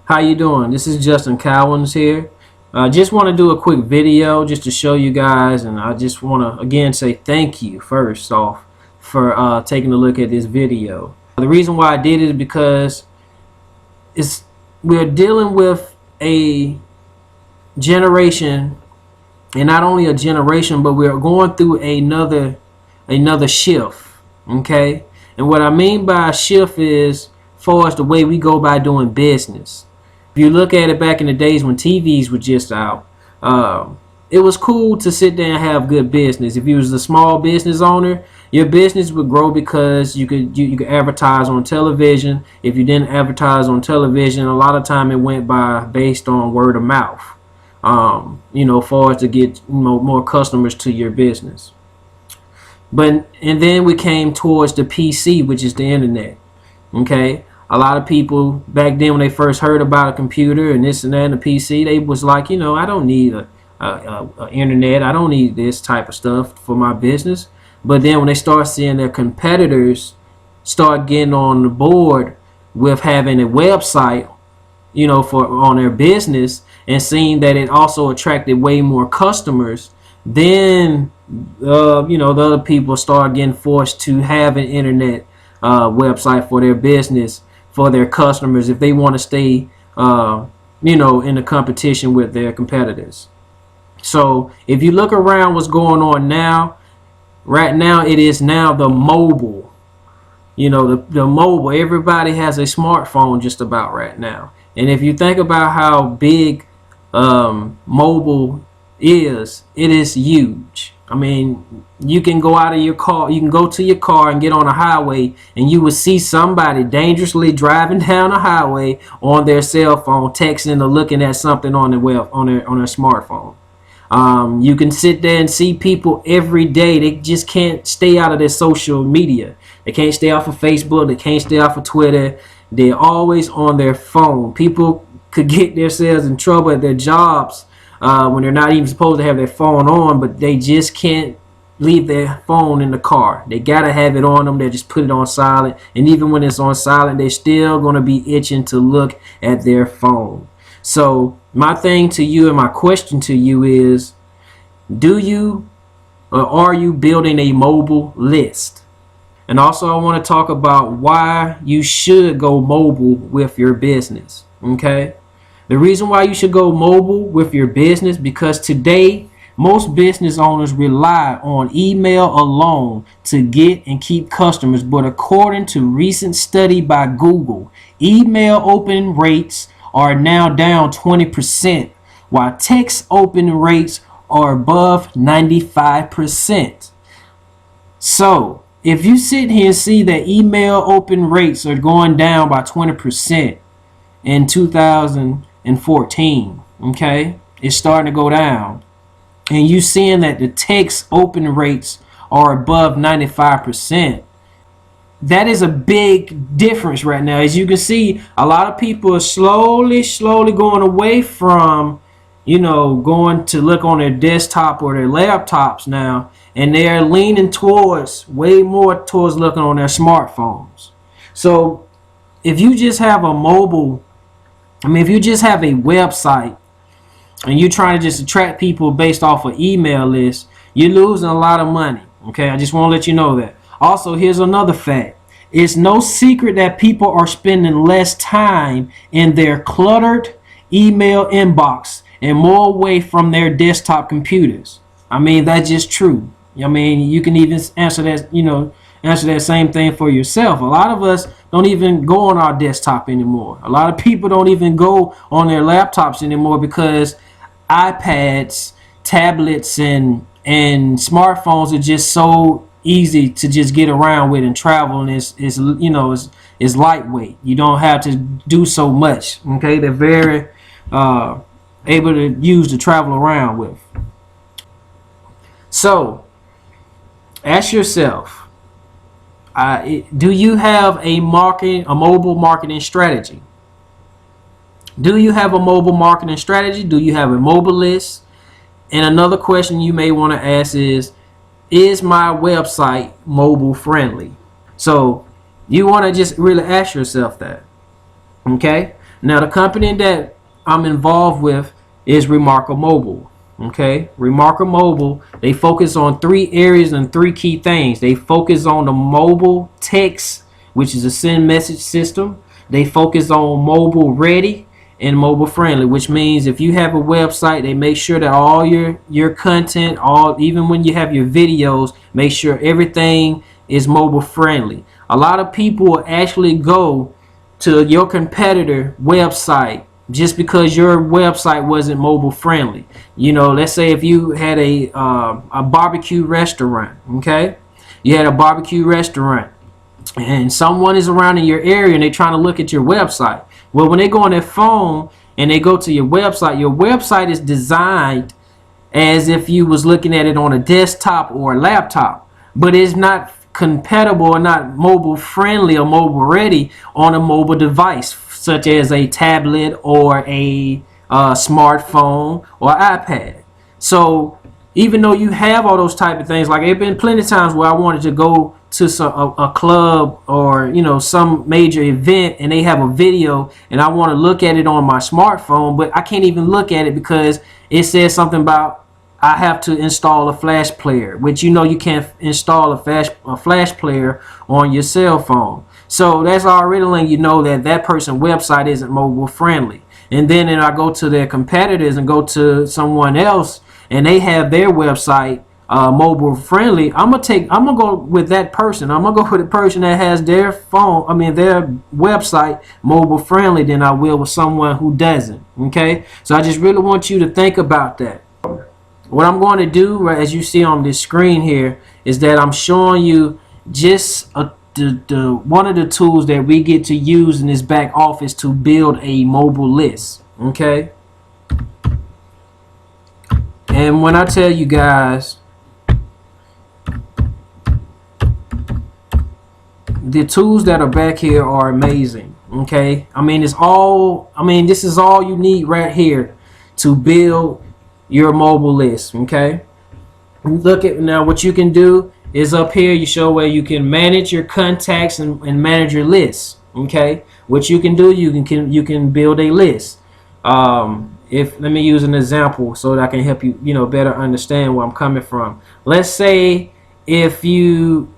How you doing? This is Justin Cowens here. I just want to do a quick video just to show you guys, and I just want to again say thank you first off for taking a look at this video. The reason why I did it is because we're dealing with a generation, and not only a generation, but we're going through another shift. Okay, and what I mean by a shift is far as the way we go by doing business. If you look at it back in the days when TVs were just out, it was cool to sit there and have good business. If you was a small business owner, your business would grow because you could advertise on television. If you didn't advertise on television, a lot of time it went by based on word of mouth. Far as to get more customers to your business. And then we came towards the PC, which is the internet. Okay. A lot of people back then when they first heard about a computer and this and that and a PC, they was like, I don't need a internet. I don't need this type of stuff for my business. But then when they start seeing their competitors start getting on the board with having a website, on their business, and seeing that it also attracted way more customers, then the other people start getting forced to have an internet website for their business, for their customers, if they want to stay in a competition with their competitors. So if you look around what's going on now, right now it is now the mobile. The mobile, everybody has a smartphone just about right now. And if you think about how big mobile is, it is huge. I mean, you can go out of your car, you can go to your car and get on a highway, and you will see somebody dangerously driving down a highway on their cell phone, texting or looking at something on their smartphone. You can sit there and see people every day. They just can't stay out of their social media. They can't stay off of Facebook. They can't stay off of Twitter. They're always on their phone. People could get themselves in trouble at their jobs when they're not even supposed to have their phone on, but they just can't leave their phone in the car. They gotta have it on them. They just put it on silent, and even when it's on silent, they're still gonna be itching to look at their phone. So my thing to you and my question to you is, do you or are you building a mobile list? And also I want to talk about why you should go mobile with your business. Okay? The reason why you should go mobile with your business, because today most business owners rely on email alone to get and keep customers. But according to recent study by Google, email open rates are now down 20%, while text open rates are above 95%. So if you sit here and see that email open rates are going down by 20% in 2014, okay, it's starting to go down, and you seeing that the text open rates are above 95%, that is a big difference right now. As you can see, a lot of people are slowly going away from going to look on their desktop or their laptops now, and they're leaning way more towards looking on their smartphones. So if you just have if you just have a website and you're trying to just attract people based off of email lists, you're losing a lot of money. Okay, I just want to let you know that. Also, here's another fact. It's no secret that people are spending less time in their cluttered email inbox and more away from their desktop computers. I mean, that's just true. I mean, you can even answer that same thing for yourself. A lot of us don't even go on our desktop anymore. A lot of people don't even go on their laptops anymore because iPads, tablets, and smartphones are just so easy to just get around with and travel, and it's lightweight. You don't have to do so much. Okay, they're very able to use to travel around with. So ask yourself, do you have a mobile marketing strategy? Do you have a mobile marketing strategy? Do you have a mobile list? And another question you may want to ask is my website mobile friendly? So you want to just really ask yourself that. Okay. Now, the company that I'm involved with is Remarkable Mobile. Okay, Remarkable Mobile, they focus on 3 areas and 3 key things. They focus on the mobile text, which is a send message system. They focus on mobile ready and mobile friendly, which means if you have a website, they make sure that all your content, even when you have your videos, make sure everything is mobile friendly. A lot of people will actually go to your competitor website just because your website wasn't mobile friendly. You know, let's say if you had a barbecue restaurant, okay? You had a barbecue restaurant and someone is around in your area and they're trying to look at your website. Well, when they go on their phone and they go to your website is designed as if you was looking at it on a desktop or a laptop, but it's not compatible or not mobile friendly or mobile ready on a mobile device such as a tablet or a smartphone or iPad. So even though you have all those type of things, like there have been plenty of times where I wanted to go to a club or some major event and they have a video and I want to look at it on my smartphone, but I can't even look at it because it says something about I have to install a flash player, which you can't install a flash player on your cell phone. So that's already letting you know that that person's website isn't mobile friendly. And then I go to their competitors and go to someone else and they have their website mobile friendly. I'm gonna go with that person. I'm gonna go with the person that has their their website mobile friendly than I will with someone who doesn't. Okay, so I just really want you to think about that. What I'm going to do, right, as you see on this screen here, is that I'm showing you just one of the tools that we get to use in this back office to build a mobile list. Okay, and when I tell you guys, the tools that are back here are amazing. Okay, this is all you need right here to build your mobile list. Okay, look at now what you can do is up here you show where you can manage your contacts and manage your lists. Okay, what you can do, you can build a list. Let me use an example so that I can help you better understand where I'm coming from. Let's say if you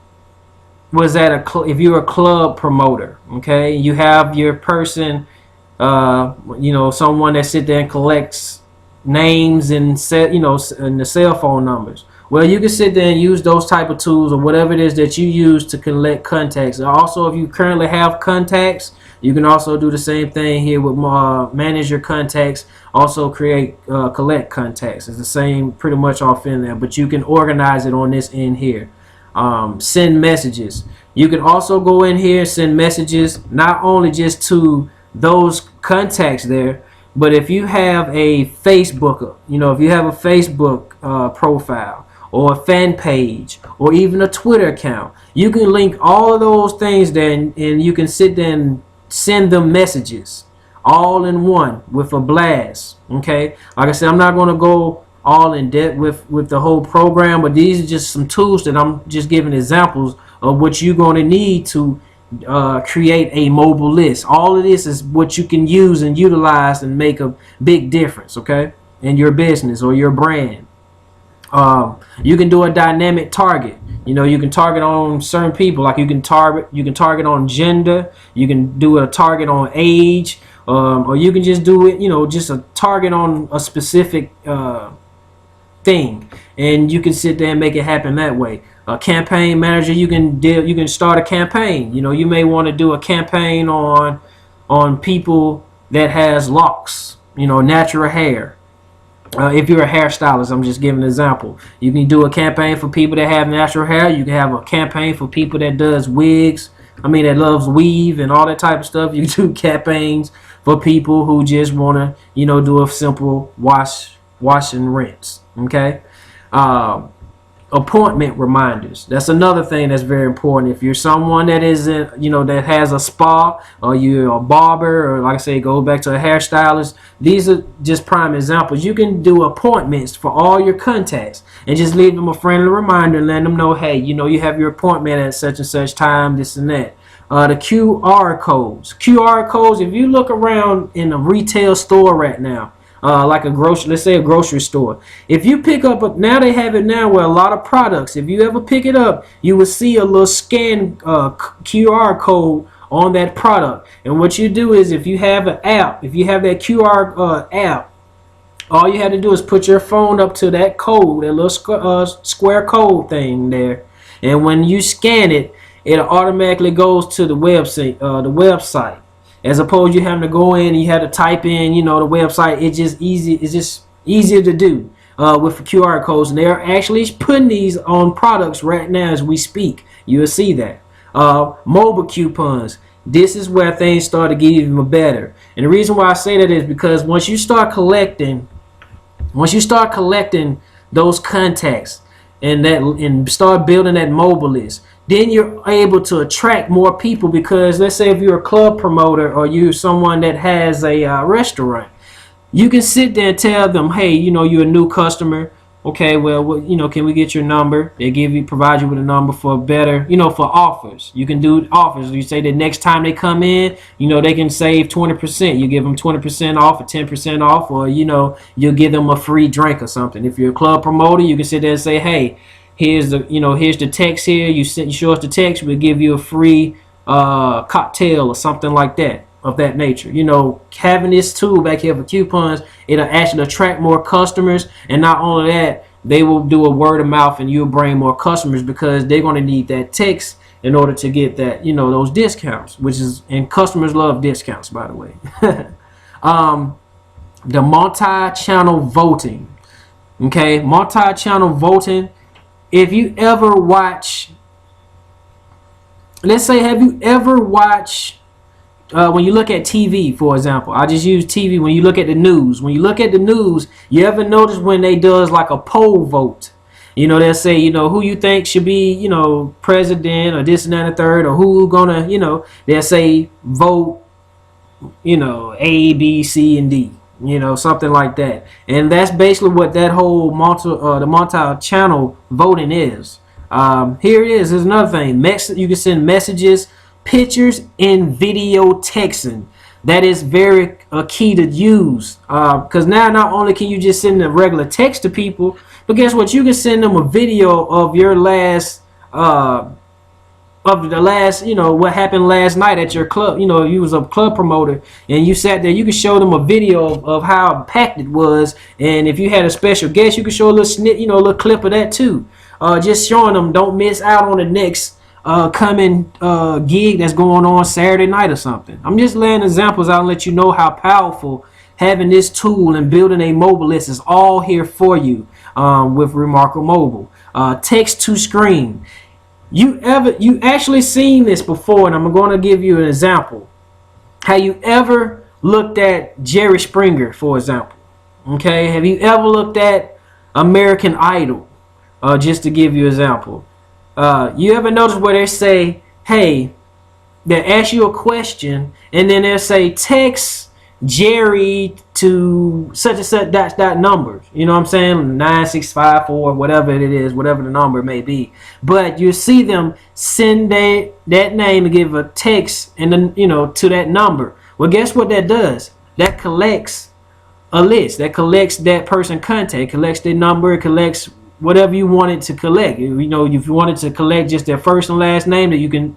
was if you're a club promoter, okay, you have your person someone that sit there and collects names and and the cell phone numbers. Well, you can sit there and use those type of tools or whatever it is that you use to collect contacts. Also, if you currently have contacts, you can also do the same thing here with manage your contacts. Also collect contacts. It's the same pretty much off in there, but you can organize it on this end here. Send messages. You can also go in here and send messages not only just to those contacts there, but if you have a Facebook, if you have a Facebook profile or a fan page or even a Twitter account, you can link all of those things there and you can sit there and send them messages all in one with a blast. Okay, like I said, I'm not going to go all in depth with the whole program, but these are just some tools that I'm just giving examples of what you're going to need to create a mobile list. All of this is what you can use and utilize and make a big difference, okay, in your business or your brand. You can do a dynamic target. You can target on certain people, like you can target on gender, you can do a target on age, or you can just do it, just a target on a specific thing, and you can sit there and make it happen that way. A campaign manager, you can start a campaign. You may want to do a campaign on people that has locks, natural hair. If you're a hairstylist, I'm just giving an example. You can do a campaign for people that have natural hair. You can have a campaign for people that does wigs. That loves weave and all that type of stuff. You can do campaigns for people who just want to, do a simple wash and rinse. Okay. Appointment reminders. That's another thing that's very important. If you're someone that isn't, that has a spa, or you're a barber, or like I say, go back to a hairstylist, these are just prime examples. You can do appointments for all your contacts and just leave them a friendly reminder and let them know, hey, you have your appointment at such and such time, this and that. the QR codes. QR codes, if you look around in a retail store right now, like a grocery, let's say a grocery store. If you pick up, now they have it now where a lot of products, if you ever pick it up, you will see a little scan QR code on that product. And what you do is, if you have an app, if you have that QR app, all you have to do is put your phone up to that code, that little square code thing there. And when you scan it, it automatically goes to the website. As opposed to you having to go in and you have to type in, the website. It's just easier to do with the QR codes. And they're actually putting these on products right now as we speak. You will see that. Mobile coupons. This is where things start to get even better. And the reason why I say that is because once you start collecting those contacts and start building that mobile list, then you're able to attract more people. Because let's say if you're a club promoter or you're someone that has a restaurant, you can sit there and tell them, hey, you're a new customer. Okay, well, can we get your number? They provide you with a number for better, for offers. You can do offers. You say that next time they come in, they can save 20%. You give them 20% off or 10% off, or, you'll give them a free drink or something. If you're a club promoter, you can sit there and say, hey, here's the text here. You show us the text, we'll give you a free cocktail or something like that. Of that nature. Having this tool back here for coupons, it'll actually attract more customers. And not only that, they will do a word of mouth and you'll bring more customers, because they're going to need that text in order to get that, those discounts, and customers love discounts, by the way. The multi-channel voting. Okay, multi-channel voting. If you ever watch, let's say, have you ever watched, when you look at TV, for example, I just use TV. When you look at the news, you ever notice when they does like a poll vote? They'll say, who you think should be, president, or this and that and the third, or who gonna, they'll say vote, A, B, C, and D, something like that. And that's basically what that whole the multi-channel voting is. Here it is. There's another thing. You can send messages, pictures, and video texting. That is very key to use, because now not only can you just send a regular text to people, but guess what? You can send them a video of your last what happened last night at your club. You was a club promoter and you sat there. You can show them a video of how packed it was, and if you had a special guest, you can show a little snip, a little clip of that too. Just showing them, don't miss out on the next coming gig that's going on Saturday night or something. I'm just laying examples out and let you know how powerful having this tool and building a mobile list is all here for you with Remarkable Mobile. Text to screen. You actually seen this before, and I'm going to give you an example. Have you ever looked at Jerry Springer, for example? Okay, have you ever looked at American Idol? Just to give you an example. You ever notice where they say, hey, they ask you a question, and then they'll say, text Jerry to such and such that number. You know what I'm saying? 9654, whatever it is, whatever the number may be. But you see them send that name and give a text and then, to that number. Well, guess what that does? That collects a list. That collects that person contact, collects their number, collects whatever you wanted to collect. If you wanted to collect just their first and last name, that you can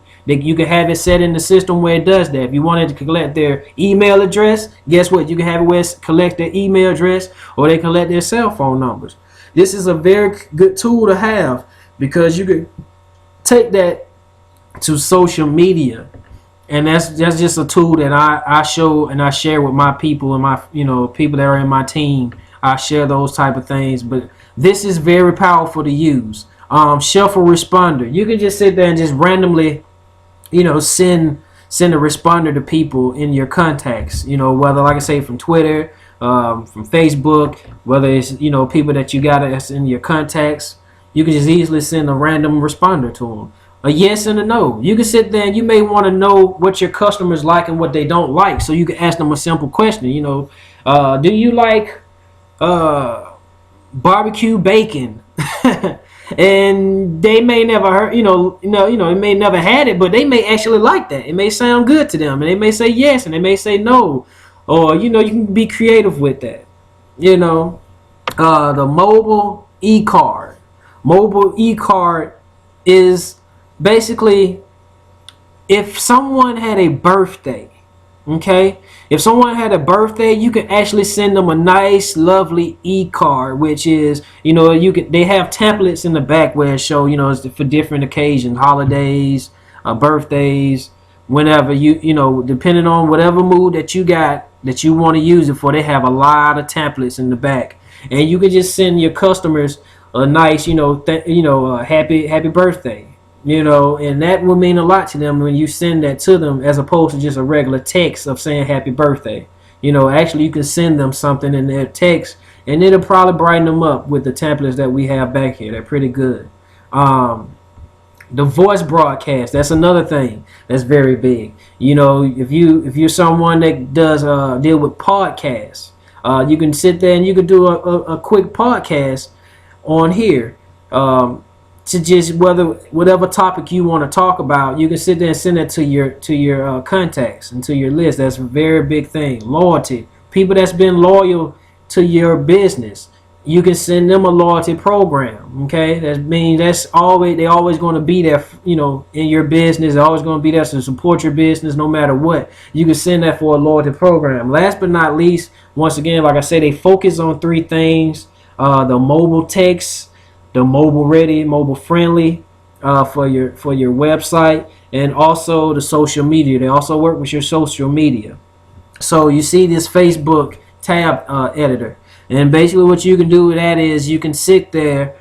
have it set in the system where it does that. If you wanted to collect their email address, guess what? You can have it where it collect their email address, or they collect their cell phone numbers. This is a very good tool to have, because you could take that to social media, and that's just a tool that I show and I share with my people and my people that are in my team. I share those type of things, but this is very powerful to use. Shuffle responder. You can just sit there and just randomly, send a responder to people in your contacts. Whether, like I say, from Twitter, from Facebook, whether it's people that you got that's in your contacts, you can just easily send a random responder to them. A yes and a no. You can sit there and you may want to know what your customers like and what they don't like, so you can ask them a simple question. Do you like barbecue bacon? And they may never heard, they may never had it, but they may actually like that. It may sound good to them, and they may say yes, and they may say no, or you can be creative with that. The mobile e-card. Mobile e-card is basically if someone had a birthday, okay? If someone had a birthday, you can actually send them a nice, lovely e-card, which is, they have templates in the back where it show, it's for different occasions, holidays, birthdays, whenever depending on whatever mood that you got that you want to use it for, they have a lot of templates in the back, and you can just send your customers a nice, happy birthday. And that will mean a lot to them when you send that to them, as opposed to just a regular text of saying happy birthday. Actually you can send them something in their text, and it'll probably brighten them up with the templates that we have back here. They're pretty good. The voice broadcast, that's another thing that's very big. If you're someone that does deal with podcasts, you can sit there and you can do a quick podcast on here. To just whatever topic you want to talk about, you can sit there and send that to your contacts and to your list. That's a very big thing. Loyalty, people that's been loyal to your business, you can send them a loyalty program. Okay, that means they're always going to be there. In your business, they're always going to be there to support your business no matter what. You can send that for a loyalty program. Last but not least, once again, like I said, they focus on three things: the mobile text, the mobile ready, mobile friendly for your website, and also the social media. They also work with your social media. So you see this Facebook tab editor, and basically what you can do with that is you can sit there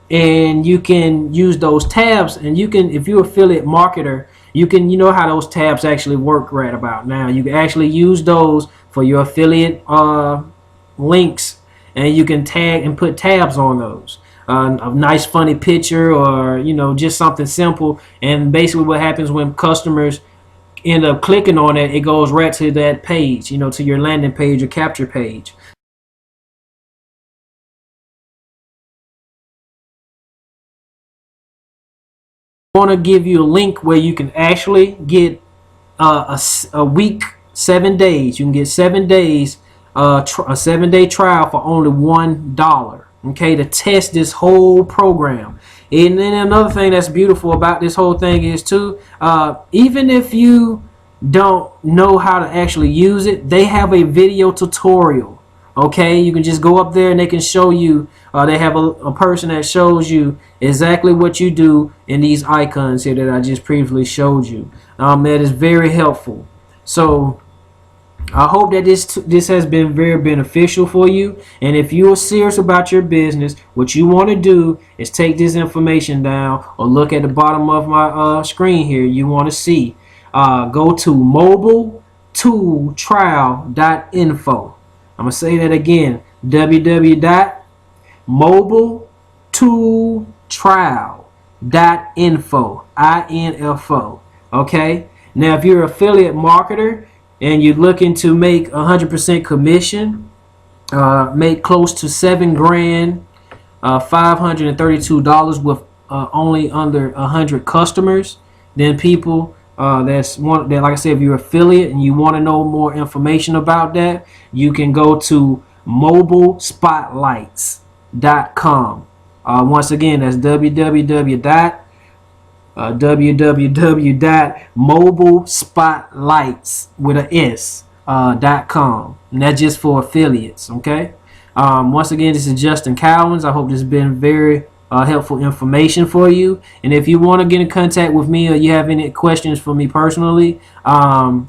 and you can use those tabs, and you can, if you're an affiliate marketer, you can, how those tabs actually work right about now. You can actually use those for your affiliate links, and you can tag and put tabs on those. A nice funny picture, or just something simple, and basically what happens when customers end up clicking on it, it goes right to that page, to your landing page or capture page. I want to give you a link where you can actually get a week, 7 days. You can get 7 days, a 7-day trial for only $1. Okay, to test this whole program. And then another thing that's beautiful about this whole thing is too, even if you don't know how to actually use it, they have a video tutorial. Okay, you can just go up there and they can show you, they have a person that shows you exactly what you do in these icons here that I just previously showed you. That is very helpful. So I hope that this has been very beneficial for you. And if you are serious about your business, what you want to do is take this information down, or look at the bottom of my screen here. You want to see, go to mobiletooltrial.info. I'm going to say that again, www.mobiletooltrial.info, INFO. Okay, now if you're an affiliate marketer and you're looking to make 100% commission, make close to $7 grand, $532 with only under 100 customers, then people that like I said, if you're an affiliate and you want to know more information about that, you can go to mobilespotlights.com. Once again, that's www.mobilespotlights with an S.com, and that's just for affiliates. Okay. Once again, this is Justin Cowens. I hope this has been very helpful information for you. And if you want to get in contact with me, or you have any questions for me personally,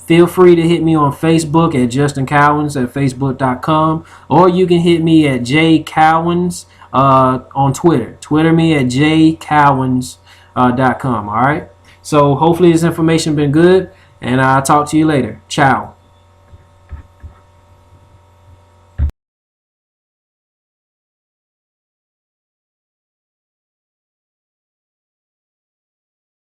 feel free to hit me on Facebook at Justin Cowens at facebook.com, or you can hit me at jcowens on Twitter. Twitter me at jcowens.com. All right. So hopefully this information been good, and I'll talk to you later. Ciao.